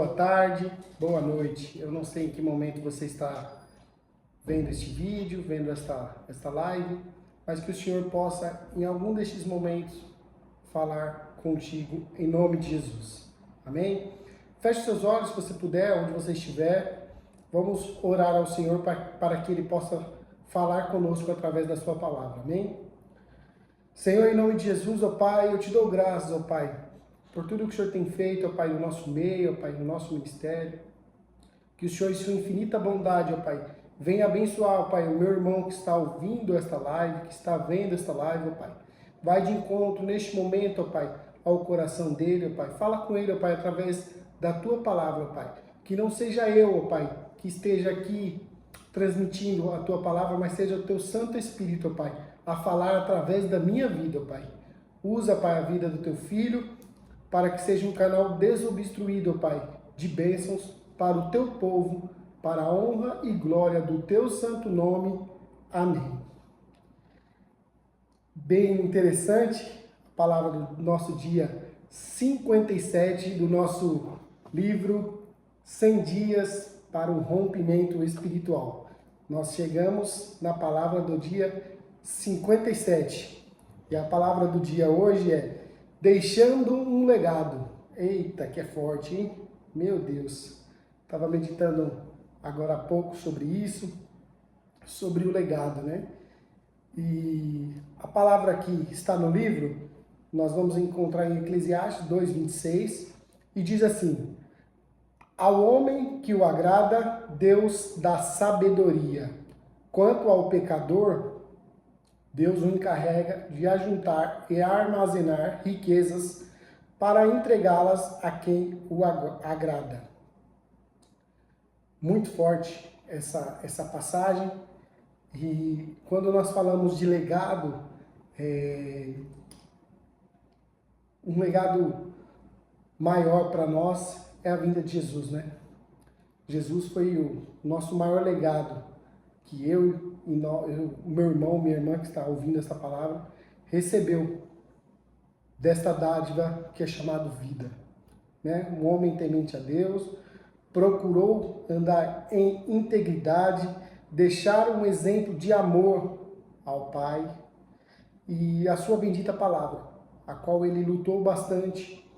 boa tarde, boa noite. Eu não sei em que momento você está vendo este vídeo, vendo esta live, mas que o Senhor possa, em algum destes momentos, falar contigo em nome de Jesus. Amém? Feche seus olhos, se você puder, onde você estiver. Vamos orar ao Senhor para que Ele possa falar conosco através da sua palavra. Amém? Senhor, em nome de Jesus, ó Pai, eu te dou graças, ó Pai, por tudo que o Senhor tem feito, ó Pai, no nosso meio, ó Pai, no nosso ministério. Que o Senhor, em sua infinita bondade, ó Pai, venha abençoar, ó Pai, o meu irmão que está ouvindo esta live, que está vendo esta live, ó Pai. Vai de encontro neste momento, ó Pai, ao coração dele, ó Pai. Fala com ele, ó Pai, através da tua palavra, ó Pai. Que não seja eu, ó Pai, que esteja aqui transmitindo a tua palavra, mas seja o teu Santo Espírito, ó Pai, a falar através da minha vida, ó Pai. Usa, Pai, a vida do teu filho, para que seja um canal desobstruído, ó Pai, de bênçãos para o teu povo, para a honra e glória do teu santo nome. Amém. Bem interessante a palavra do nosso dia 57 do nosso livro 100 Dias para o Rompimento Espiritual. Nós chegamos na palavra do dia 57. E a palavra do dia hoje é deixando um legado. Eita, que é forte, hein? Meu Deus. Estava meditando agora há pouco sobre isso, sobre o legado, né? E a palavra que está no livro, nós vamos encontrar em Eclesiastes 2:26, e diz assim: ao homem que o agrada, Deus dá sabedoria. Quanto ao pecador, Deus o encarrega de ajuntar e armazenar riquezas para entregá-las a quem o agrada. Muito forte essa passagem. E quando nós falamos de legado, um legado maior para nós é a vinda de Jesus, né? Jesus foi o nosso maior legado, que eu, meu irmão, minha irmã que está ouvindo essa palavra, recebeu desta dádiva que é chamada vida, né? Um homem temente a Deus, procurou andar em integridade, deixar um exemplo de amor ao Pai e a sua bendita palavra, a qual ele lutou bastante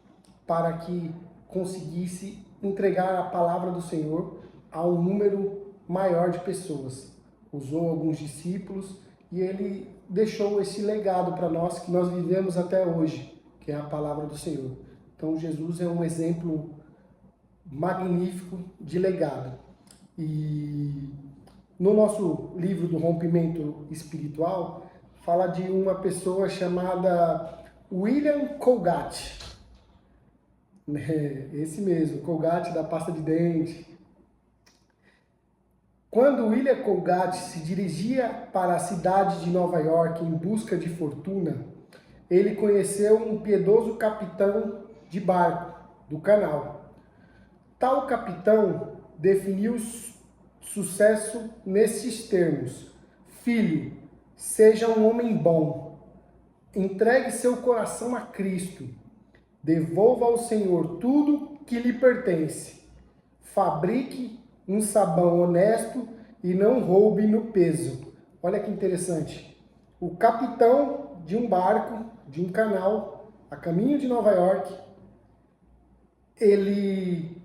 para que conseguisse entregar a palavra do Senhor a um número maior de pessoas. Usou alguns discípulos e ele deixou esse legado para nós que nós vivemos até hoje, que é a palavra do Senhor. Então Jesus é um exemplo magnífico de legado. E no nosso livro do Rompimento Espiritual, fala de uma pessoa chamada William Colgate. Esse mesmo, Colgate da pasta de dente. Quando William Colgate se dirigia para a cidade de Nova York em busca de fortuna, ele conheceu um piedoso capitão de barco do canal. Tal capitão definiu sucesso nesses termos: filho, seja um homem bom, entregue seu coração a Cristo, devolva ao Senhor tudo que lhe pertence, fabrique um sabão honesto e não roube no peso. Olha que interessante. O capitão de um barco, de um canal, a caminho de Nova York, ele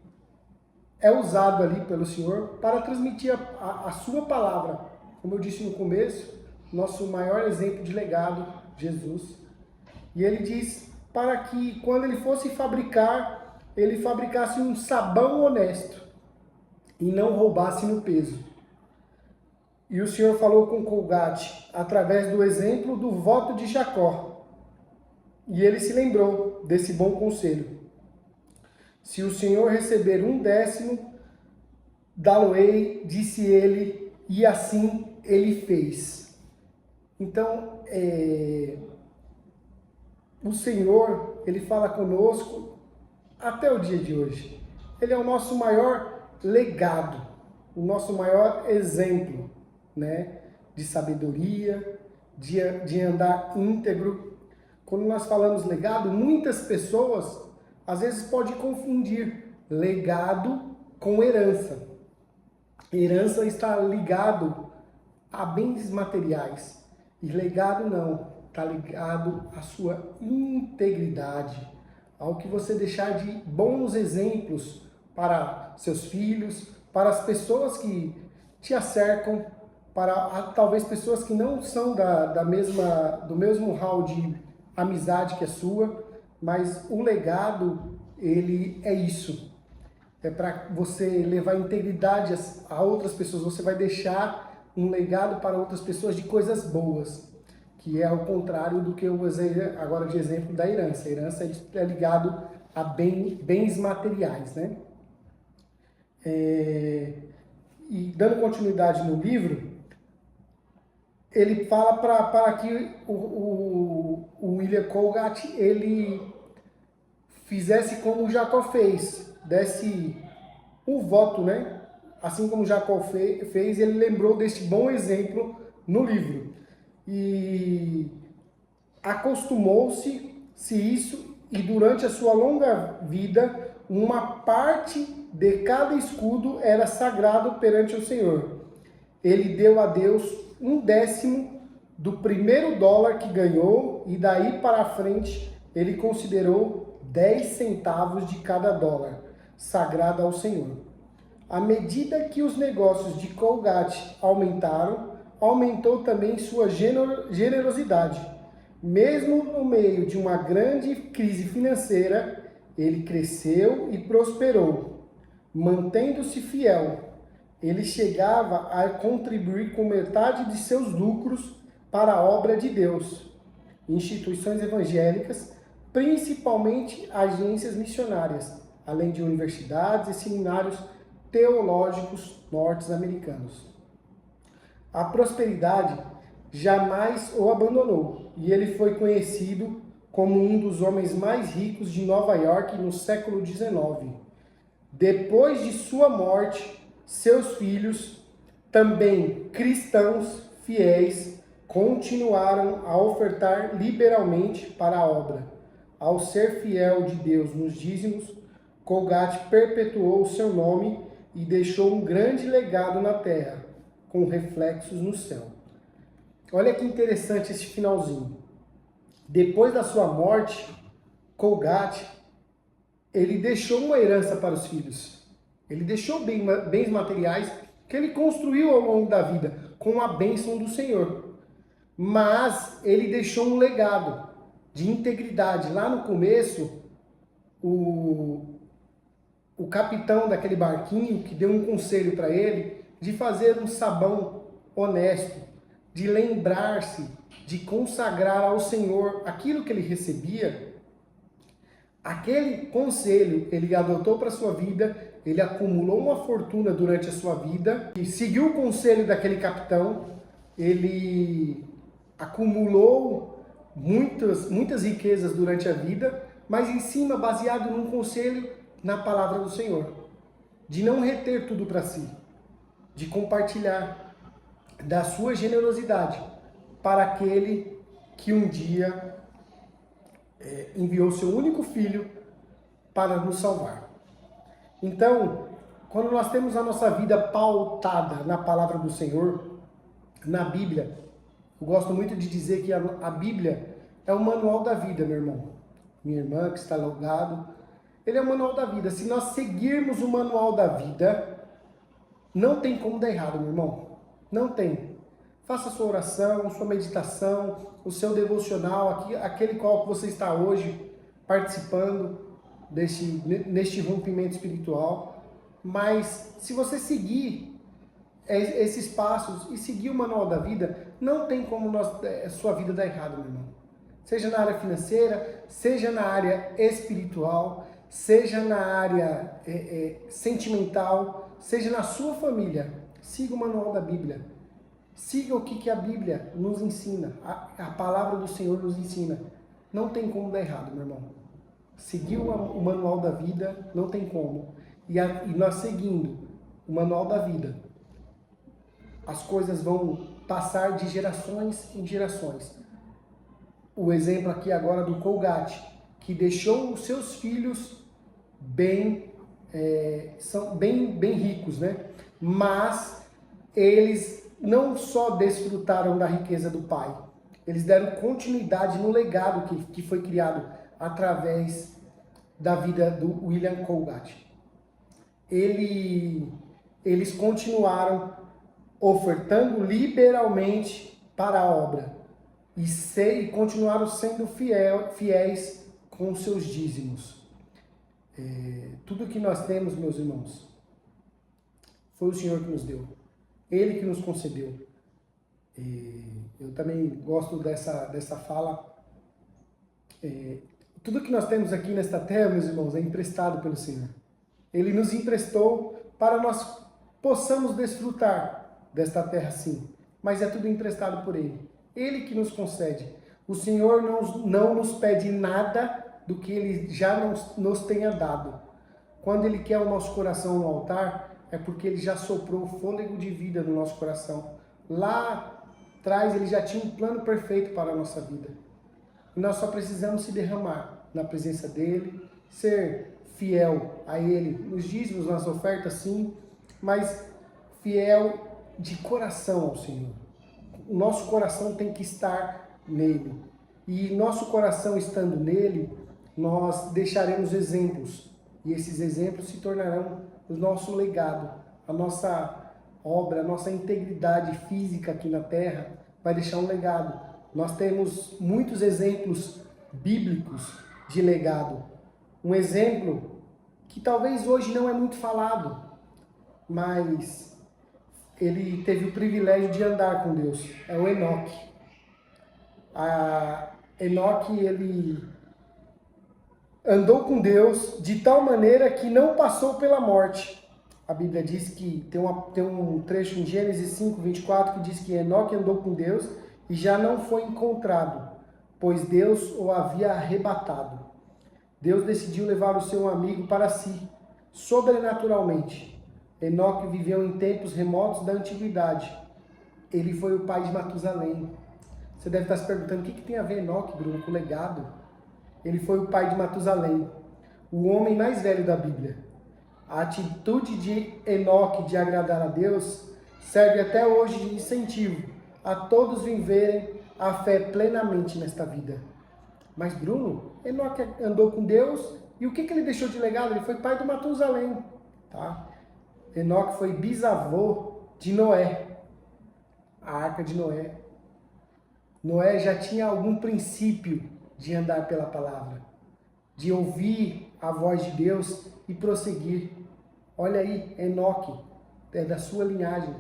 é usado ali pelo Senhor para transmitir a sua palavra. Como eu disse no começo, nosso maior exemplo de legado, Jesus. E ele diz para que quando ele fosse fabricar, ele fabricasse um sabão honesto e não roubasse no peso. E o Senhor falou com Colgate através do exemplo do voto de Jacó. E ele se lembrou desse bom conselho. Se o Senhor receber 1/10, dá-lo-ei, disse ele, e assim ele fez. Então, o Senhor, ele fala conosco até o dia de hoje. Ele é o nosso maior legado, o nosso maior exemplo, né? De sabedoria, de andar íntegro. Quando nós falamos legado, muitas pessoas às vezes podem confundir legado com herança. Herança está ligado a bens materiais. E legado não, está ligado à sua integridade, ao que você deixar de bons exemplos para seus filhos, para as pessoas que te acercam, para talvez pessoas que não são do mesmo hall de amizade que a sua, mas o legado, ele é isso. É para você levar integridade a outras pessoas, você vai deixar um legado para outras pessoas de coisas boas, que é o contrário do que eu usei agora de exemplo da herança. A herança é ligado a bens materiais, né? E dando continuidade no livro, ele fala para que o William Colgate ele fizesse como Jacó fez, desse o voto, né? Assim como Jacó fez, ele lembrou deste bom exemplo no livro. E acostumou-se isso, e durante a sua longa vida, uma parte de cada escudo era sagrado perante o Senhor. Ele deu a Deus 1/10 do primeiro dólar que ganhou, e daí para frente ele considerou 10 centavos de cada dólar, sagrado ao Senhor. À medida que os negócios de Colgate aumentaram, aumentou também sua generosidade. Mesmo no meio de uma grande crise financeira, ele cresceu e prosperou, mantendo-se fiel. Ele chegava a contribuir com metade de seus lucros para a obra de Deus, instituições evangélicas, principalmente agências missionárias, além de universidades e seminários teológicos norte-americanos. A prosperidade jamais o abandonou, e ele foi conhecido como um dos homens mais ricos de Nova York no século XIX. Depois de sua morte, seus filhos, também cristãos fiéis, continuaram a ofertar liberalmente para a obra. Ao ser fiel de Deus nos dízimos, Colgate perpetuou o seu nome e deixou um grande legado na terra, com reflexos no céu. Olha que interessante esse finalzinho. Depois da sua morte, Colgate, ele deixou uma herança para os filhos. Ele deixou bens materiais que ele construiu ao longo da vida, com a bênção do Senhor. Mas ele deixou um legado de integridade. Lá no começo, o capitão daquele barquinho que deu um conselho para ele de fazer um sabão honesto, de lembrar-se, de consagrar ao Senhor aquilo que ele recebia. Aquele conselho ele adotou para a sua vida, ele acumulou uma fortuna durante a sua vida e seguiu o conselho daquele capitão. Ele acumulou muitas riquezas durante a vida, mas em cima baseado num conselho na palavra do Senhor, de não reter tudo para si, de compartilhar da sua generosidade para aquele que um dia enviou seu único filho para nos salvar. Então, quando nós temos a nossa vida pautada na palavra do Senhor, na Bíblia, eu gosto muito de dizer que a Bíblia é o manual da vida, meu irmão, minha irmã que está logado, ele é o manual da vida. Se nós seguirmos o manual da vida, não tem como dar errado, meu irmão. Não tem. Faça a sua oração, sua meditação, o seu devocional, aquele qual você está hoje participando neste rompimento espiritual. Mas se você seguir esses passos e seguir o manual da vida, não tem como sua vida dar errado, meu irmão. Seja na área financeira, seja na área espiritual, seja na área sentimental, seja na sua família. Siga o manual da Bíblia. Siga o que a Bíblia nos ensina. A palavra do Senhor nos ensina. Não tem como dar errado, meu irmão. Seguir o manual da vida, não tem como. E nós seguindo o manual da vida, as coisas vão passar de gerações em gerações. O exemplo aqui agora do Colgate, que deixou os seus filhos bem são bem ricos, né? Mas eles não só desfrutaram da riqueza do pai, eles deram continuidade no legado que foi criado através da vida do William Colgate. Eles continuaram ofertando liberalmente para a obra e continuaram sendo fiéis com seus dízimos. Tudo que nós temos, meus irmãos, foi o Senhor que nos deu. Ele que nos concedeu. Eu também gosto dessa fala. Tudo que nós temos aqui nesta terra, meus irmãos, é emprestado pelo Senhor. Ele nos emprestou para nós possamos desfrutar desta terra, sim. Mas é tudo emprestado por Ele. Ele que nos concede. O Senhor não nos pede nada do que Ele já nos tenha dado. Quando Ele quer o nosso coração no altar, é porque Ele já soprou fôlego de vida no nosso coração. Lá atrás, Ele já tinha um plano perfeito para a nossa vida. E nós só precisamos se derramar na presença dEle, ser fiel a Ele, nos dízimos, nas ofertas, sim, mas fiel de coração ao Senhor. O nosso coração tem que estar nele. E nosso coração estando nele, nós deixaremos exemplos. E esses exemplos se tornarão o nosso legado, a nossa obra, a nossa integridade física aqui na terra vai deixar um legado. Nós temos muitos exemplos bíblicos de legado. Um exemplo que talvez hoje não é muito falado, mas ele teve o privilégio de andar com Deus. É o Enoque. Enoque, ele andou com Deus de tal maneira que não passou pela morte. A Bíblia diz que tem um trecho em Gênesis 5, 24 que diz que Enoque andou com Deus e já não foi encontrado, pois Deus o havia arrebatado. Deus decidiu levar o seu amigo para si, sobrenaturalmente. Enoque viveu em tempos remotos da antiguidade. Ele foi o pai de Matusalém. Você deve estar se perguntando, o que tem a ver Enoque, Bruno, com o legado? Ele foi o pai de Matusalém, o homem mais velho da Bíblia. A atitude de Enoque de agradar a Deus serve até hoje de incentivo a todos viverem a fé plenamente nesta vida. Mas Bruno, Enoque andou com Deus e o que ele deixou de legado? Ele foi pai de Matusalém, tá? Enoque foi bisavô de Noé, a arca de Noé. Noé já tinha algum princípio de andar pela palavra, de ouvir a voz de Deus e prosseguir. Olha aí, Enoque, é da sua linhagem.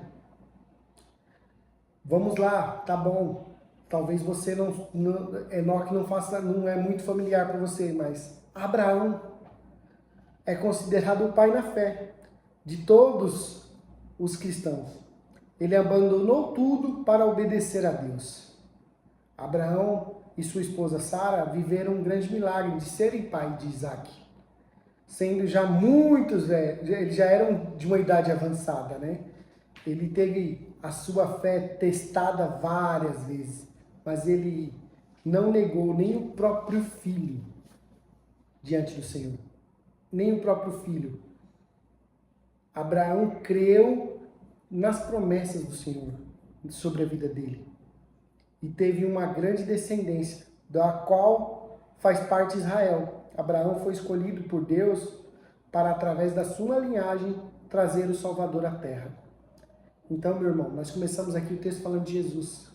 Vamos lá, tá bom. Talvez você Enoque não é muito familiar para você, mas Abraão é considerado o pai na fé de todos os cristãos. Ele abandonou tudo para obedecer a Deus. Abraão e sua esposa Sara viveram um grande milagre de serem pai de Isaac. Sendo já muitos velhos, eles já eram de uma idade avançada, né? Ele teve a sua fé testada várias vezes, mas ele não negou nem o próprio filho diante do Senhor. Nem o próprio filho. Abraão creu nas promessas do Senhor sobre a vida dele. E teve uma grande descendência, da qual faz parte Israel. Abraão foi escolhido por Deus para, através da sua linhagem, trazer o Salvador à terra. Então, meu irmão, nós começamos aqui o texto falando de Jesus.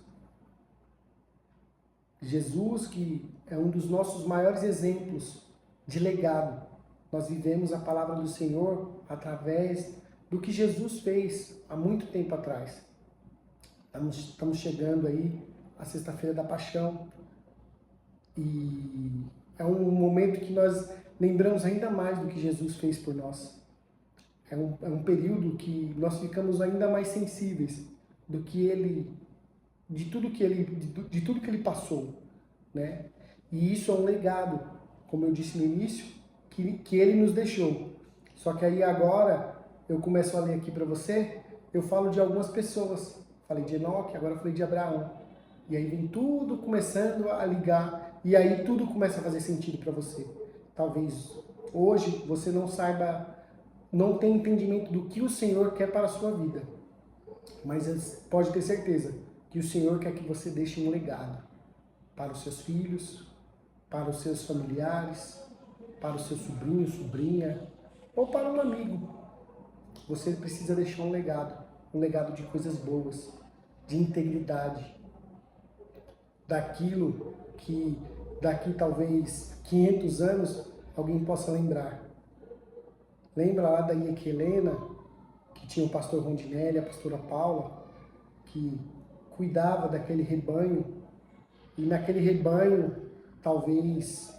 Jesus, que é um dos nossos maiores exemplos de legado. Nós vivemos a palavra do Senhor através do que Jesus fez há muito tempo atrás. Estamos chegando aí à sexta-feira da Paixão. E é um momento que nós lembramos ainda mais do que Jesus fez por nós. É um período que nós ficamos ainda mais sensíveis do que de tudo que ele passou, né? E isso é um legado, como eu disse no início, que ele nos deixou. Só que aí agora eu começo a ler aqui para você, eu falo de algumas pessoas. Falei de Enoque, agora falei de Abraão. E aí vem tudo começando a ligar, e aí tudo começa a fazer sentido para você. Talvez hoje você não saiba não tem entendimento do que o Senhor quer para a sua vida. Mas pode ter certeza que o Senhor quer que você deixe um legado para os seus filhos, para os seus familiares, para o seu sobrinho, sobrinha, ou para um amigo. Você precisa deixar um legado de coisas boas, de integridade, daquilo que daqui talvez 500 anos alguém possa lembrar. Lembra lá da Ieque Helena, que tinha o pastor Rondinelli, a pastora Paula, que cuidava daquele rebanho, e naquele rebanho, talvez,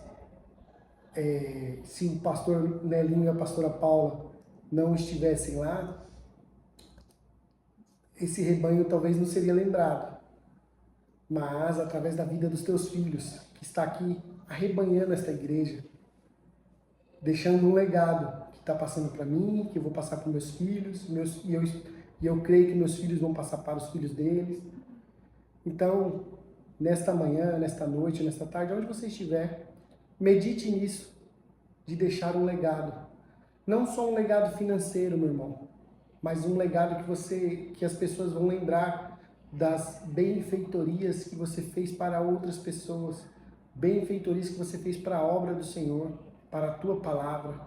se o pastor Nelinho e a pastora Paula não estivessem lá, esse rebanho talvez não seria lembrado. Mas, através da vida dos teus filhos, que está aqui arrebanhando esta igreja, deixando um legado que está passando para mim, que eu vou passar para meus filhos, e eu creio que meus filhos vão passar para os filhos deles. Então, nesta manhã, nesta noite, nesta tarde, onde você estiver, medite nisso, de deixar um legado. Não só um legado financeiro, meu irmão, mas um legado que as pessoas vão lembrar das benfeitorias que você fez para outras pessoas, benfeitorias que você fez para a obra do Senhor, para a tua palavra.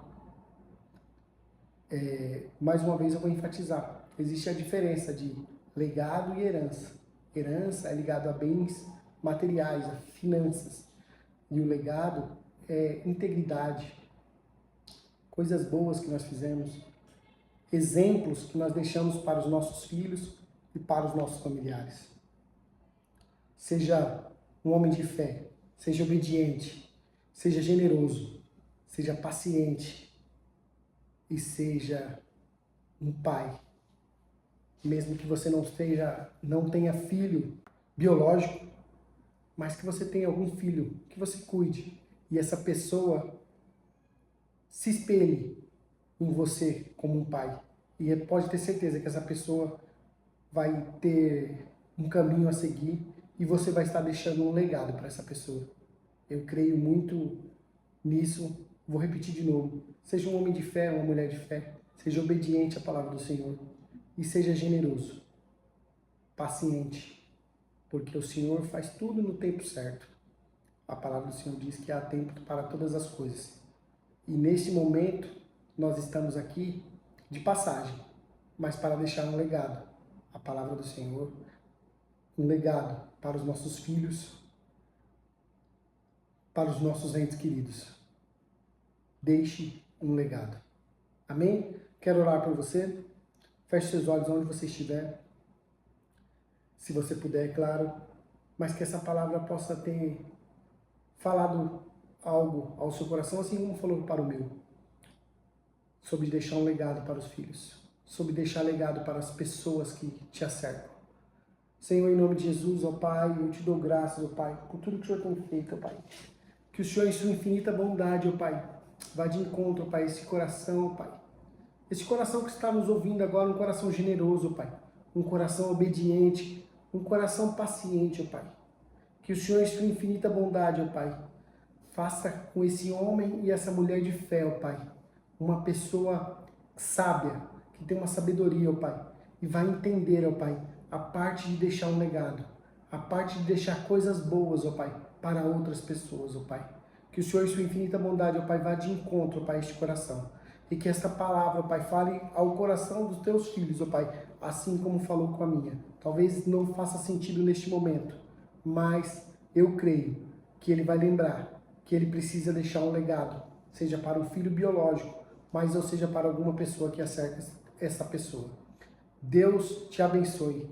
Mais uma vez eu vou enfatizar, existe a diferença de legado e herança. Herança é ligado a bens materiais, a finanças, e o legado é integridade, coisas boas que nós fizemos, exemplos que nós deixamos para os nossos filhos e para os nossos familiares. Seja um homem de fé, seja obediente, seja generoso, seja paciente e seja um pai. Mesmo que você não tenha filho biológico, mas que você tenha algum filho, que você cuide e essa pessoa se espelhe em você como um pai. E pode ter certeza que essa pessoa vai ter um caminho a seguir e você vai estar deixando um legado para essa pessoa. Eu creio muito nisso. Vou repetir de novo. Seja um homem de fé, uma mulher de fé. Seja obediente à palavra do Senhor. E seja generoso, paciente, porque o Senhor faz tudo no tempo certo. A palavra do Senhor diz que há tempo para todas as coisas. E nesse momento, nós estamos aqui de passagem, mas para deixar um legado. A palavra do Senhor, um legado para os nossos filhos, para os nossos entes queridos. Deixe um legado. Amém? Quero orar por você. Feche seus olhos onde você estiver, se você puder, é claro, mas que essa palavra possa ter falado algo ao seu coração, assim como falou para o meu, sobre deixar um legado para os filhos, sobre deixar legado para as pessoas que te acercam. Senhor, em nome de Jesus, ó Pai, eu te dou graças, ó Pai, por tudo que o Senhor tem feito, ó Pai. Que o Senhor, em sua infinita bondade, ó Pai, vá de encontro, ó Pai, esse coração, ó Pai. Esse coração que está nos ouvindo agora, um coração generoso, ó Pai. Um coração obediente, um coração paciente, ó Pai. Que o Senhor, em sua infinita bondade, ó Pai, faça com esse homem e essa mulher de fé, ó Pai, uma pessoa sábia, que tem uma sabedoria, ó Pai, e vai entender, ó Pai, a parte de deixar um legado, a parte de deixar coisas boas, ó Pai, para outras pessoas, ó Pai. Que o Senhor, em sua infinita bondade, ó Pai, vá de encontro, ó Pai, a este coração. E que esta palavra, ó Pai, fale ao coração dos teus filhos, ó Pai, assim como falou com a minha. Talvez não faça sentido neste momento, mas eu creio que ele vai lembrar que ele precisa deixar um legado, seja para o filho biológico, mas ou seja para alguma pessoa que acerca essa pessoa. Deus te abençoe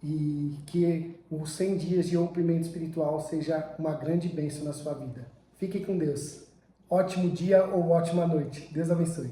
e que os 100 dias de rompimento espiritual seja uma grande bênção na sua vida. Fique com Deus. Ótimo dia ou ótima noite. Deus abençoe.